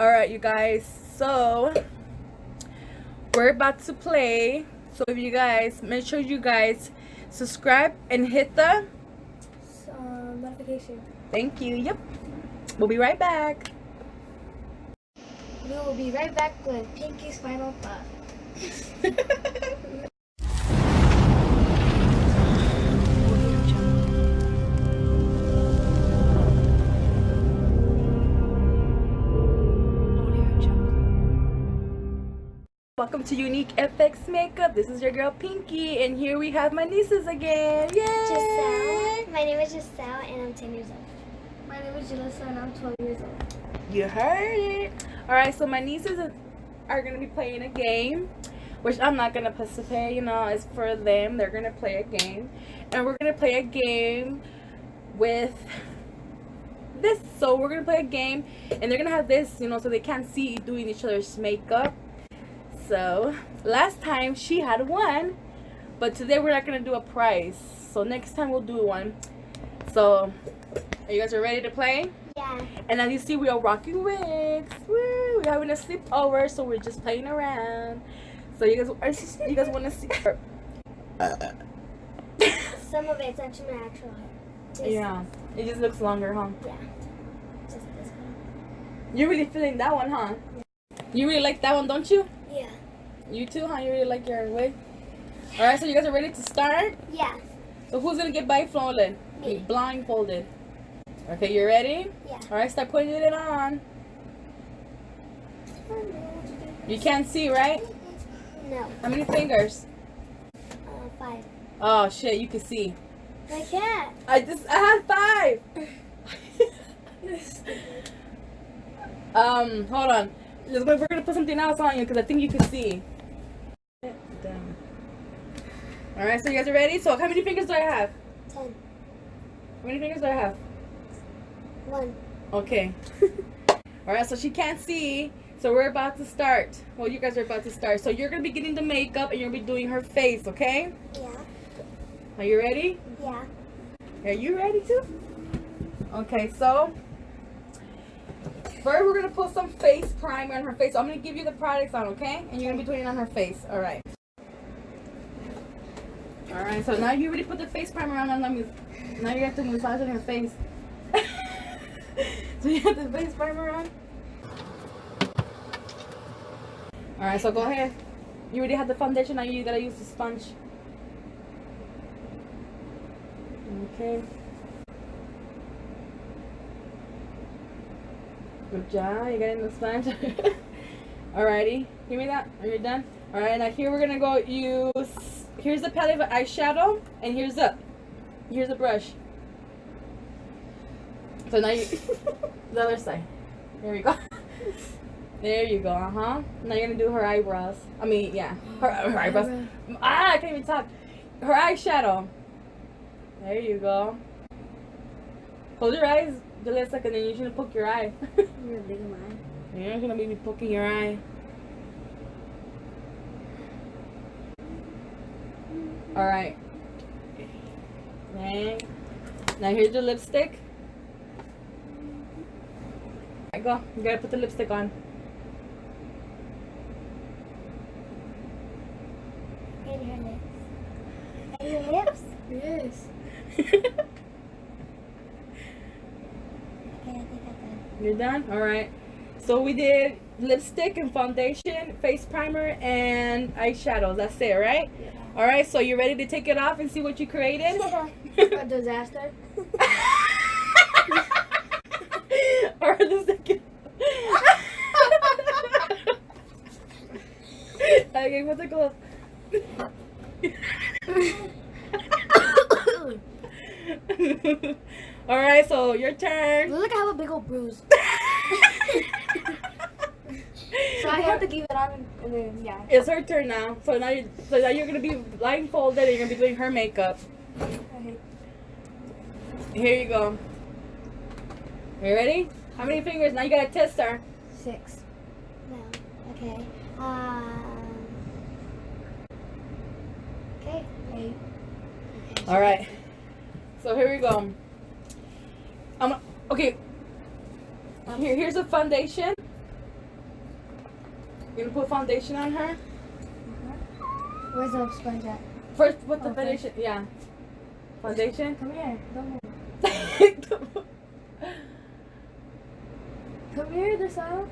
Alright, you guys, so we're about to play. So if you guys, make sure you guys subscribe and hit the notification. Thank you. Yep. We'll be right back. We will be right back with Pinky's final thought. Welcome to UniqueFX Makeup. This is your girl Pinky, and here we have my nieces again. Yay! Giselle. My name is Giselle, and I'm 10 years old. My name is Jalissa, and I'm 12 years old. You heard it. Alright, so my nieces are going to be playing a game, which I'm not going to participate, it's for them. They're going to play a game. And we're going to play a game with this. So we're going to play a game, and they're going to have this, so they can't see doing each other's makeup. So last time she had one, but today we're not going to do a prize. So next time we'll do one. So are you guys ready to play? Yeah. And as you see, we are rocking wigs. Woo! We're having a sleepover, so we're just playing around. So you guys want to see? Some of it's actually my actual hair. Yeah, it just looks longer, huh? Yeah. Just this one. You're really feeling that one, huh? Yeah. You really like that one, don't you? Yeah. You too, huh? You really like your wig? Alright, so you guys are ready to start? Yeah. So who's going to get blindfolded? Me. Blindfolded. Okay, you ready? Yeah. Alright, start putting it on. You can't see, right? No. How many fingers? 5. Oh shit, you can see. I can't. I had 5. Hold on. We're gonna put something else on you because I think you can see. Alright, so you guys are ready? So how many fingers do I have? 10. How many fingers do I have? 1. Okay. Alright, so she can't see. So we're about to start. Well, you guys are about to start. So you're gonna be getting the makeup and you're gonna be doing her face, okay? Yeah. Are you ready? Yeah. Are you ready too? Okay, so first we're gonna put some face primer on her face. So I'm gonna give you the products on, okay? And you're gonna be doing it on her face. Alright. Alright, so now you already put the face primer on, now you have to massage on her face. So you have the face primer on? Alright, so go ahead. You already have the foundation, now you gotta use the sponge. Okay. Good job, you getting the sponge? Alrighty, give me that. Are you done? Alright, now here we're gonna go use, here's the palette of eyeshadow, and here's the brush. So now you, the other side. There you go. There you go, Now you're gonna do her eyebrows. I mean, yeah, her eyebrows. I can't even talk. Her eyeshadow. There you go. Close your eyes, Jalissa, and then you're gonna poke your eye. You're big in my eye. You're gonna be poking your eye. Alright. Now here's the lipstick. Alright, go. You gotta put the lipstick on. And her lips. And your lips? Yes. Okay, I think I'm done. You're done? Alright. So we did lipstick and foundation, face primer, and eyeshadow. That's it, right? Yeah. Alright, so you ready to take it off and see what you created? A disaster. Or the second. Okay, what's it called? Alright, so your turn. Look, I have a big old bruise. So I have to keep it on and then, yeah. It's her turn now. So now you're gonna be blindfolded and you're gonna be doing her makeup. Okay. Here you go. You ready? How many fingers? Now you gotta test her. 6. No. Okay. Okay. 8. Alright. So here we go. Okay. Here's a foundation. You gonna put foundation on her? Where's the sponge at? First, put the Okay. foundation. Yeah. Foundation. Come here. Don't move. Come here, this out.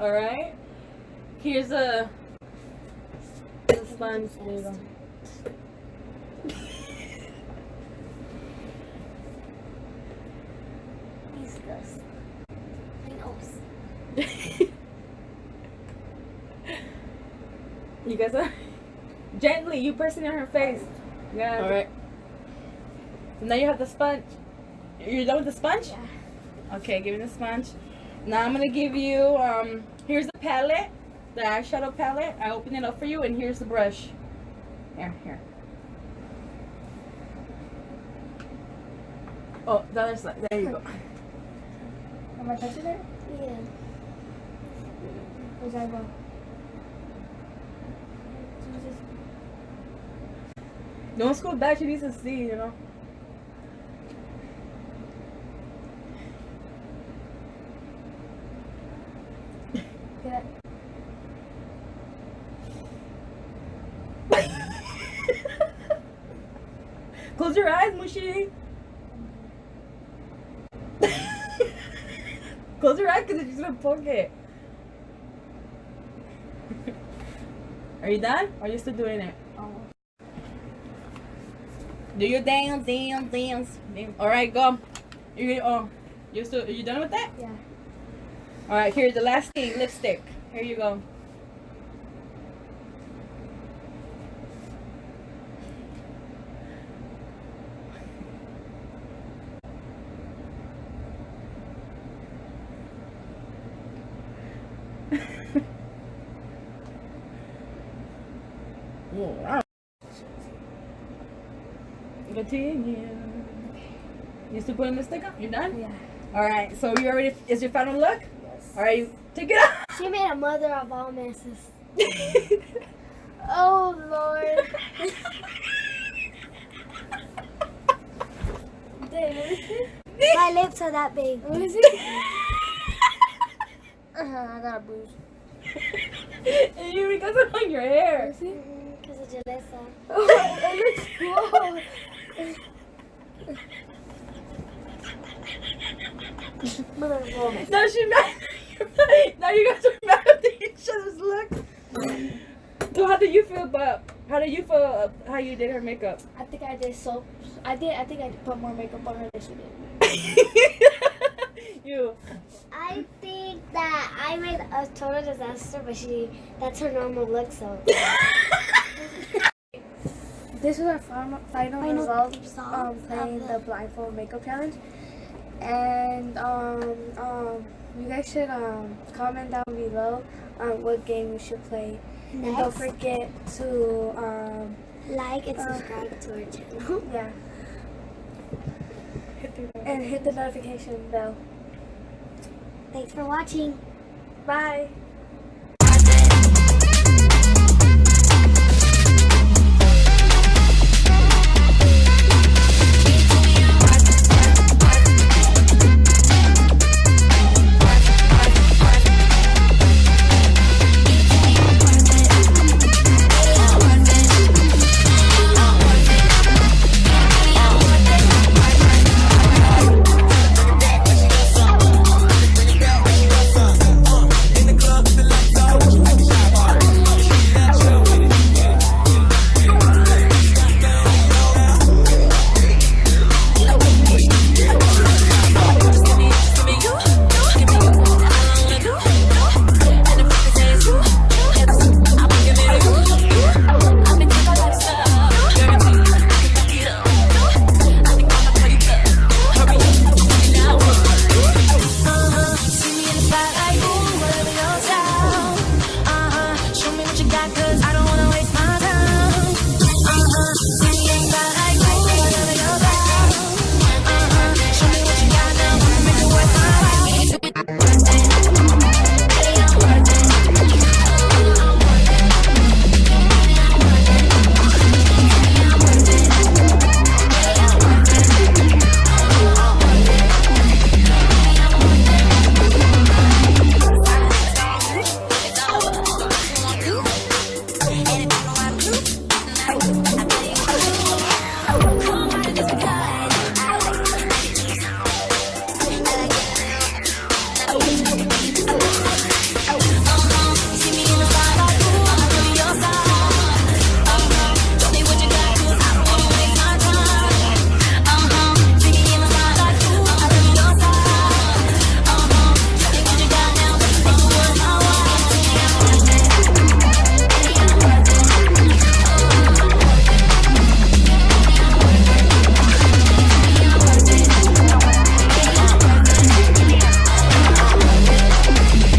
All right. Here's a sponge. There you go. Disgusting. My nose. You guys are gently. You pressing on her face. Yeah. All right. So now you have the sponge. You're done with the sponge? Yeah. Okay, give me the sponge. Now I'm gonna give you here's the palette, the eyeshadow palette. I open it up for you, and here's the brush. Here. Oh, the other side. There you go. Am I touching it? Yeah. Where's that go? Don't scoot back. She needs to see. You know. Yeah. Close your eyes, Mushi. Close your eyes because she's gonna poke it. Are you done? Or are you still doing it? Do your dance. All right, go. You done with that? Yeah. All right, here's the last thing, lipstick. Here you go. Wow. Continue. You still putting the stick up? You done? Yeah. All right. So you already? Is your final look? Yes. All right. You take it out. She made a mother of all messes. Oh Lord. Dang, let me see. My lips are that big. Let me see. I got a bruise. And you got some on your hair. Let me see. Because of Jalissa. Oh, it looks cool. Mother of all messes. Now she mad. Now you guys are mad at each other's look. So how do you feel about? How do you feel? How you did her makeup? I think I did so. I think I put more makeup on her than she did. You. I think that I made a total disaster, but that's her normal look, so. This was our final result. Playing of the blindfold makeup challenge, and you guys should comment down below what game we should play, and don't Next, forget to like and subscribe to our channel. yeah, and hit the notification bell. Thanks for watching. Bye. Show me what you got, 'cause I don't